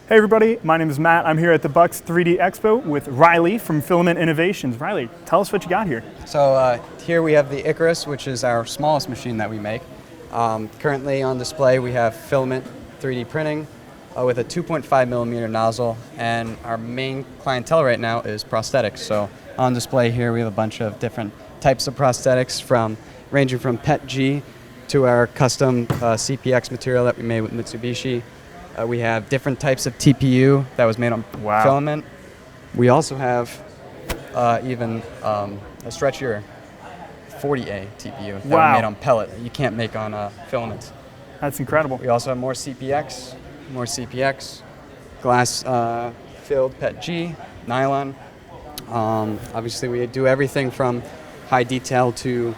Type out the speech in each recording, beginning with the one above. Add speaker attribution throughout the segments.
Speaker 1: Hey everybody, my name is Matt. I'm here at the Bucks 3D Expo with Riley from Filament Innovations. Riley, tell us what you got here.
Speaker 2: So here we have the Icarus, which is our smallest machine that we make. Currently on display we have filament 3D printing with a 2.5 millimeter nozzle, and our main clientele right now is prosthetics. So on display here we have a bunch of different types of prosthetics, ranging from PET G to our custom CPX material that we made with Mitsubishi. We have different types of TPU that was made on filament. We also have even a stretchier 40A TPU that we made on pellet that you can't make on filament.
Speaker 1: That's incredible.
Speaker 2: We also have more CPX, glass filled PET G, nylon. Obviously we do everything from high detail to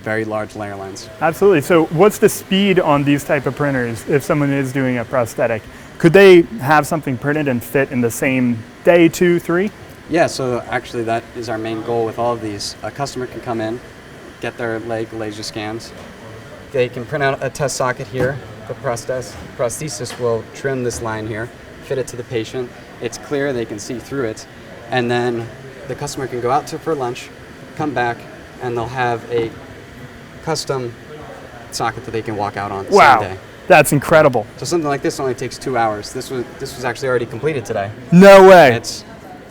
Speaker 2: very large layer lines.
Speaker 1: Absolutely. So what's the speed on these type of printers if someone is doing a prosthetic? Could they have something printed and fit in the same day, 2, 3?
Speaker 2: Yeah, so actually that is our main goal with all of these. A customer can come in, get their leg laser scans. They can print out a test socket here. The prosthesis will trim this line here, fit it to the patient. It's clear, they can see through it. And then the customer can go out for lunch, come back, and they'll have a custom socket that they can walk out on the same day.
Speaker 1: That's incredible.
Speaker 2: So something like this only takes 2 hours. This was actually already completed today.
Speaker 1: No way.
Speaker 2: It's,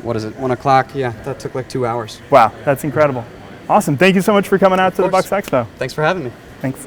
Speaker 2: what is it, 1 o'clock? Yeah, that took like 2 hours.
Speaker 1: Wow, that's incredible. Awesome. Thank you so much for coming out to the Bucks Expo.
Speaker 2: Thanks for having me.
Speaker 1: Thanks.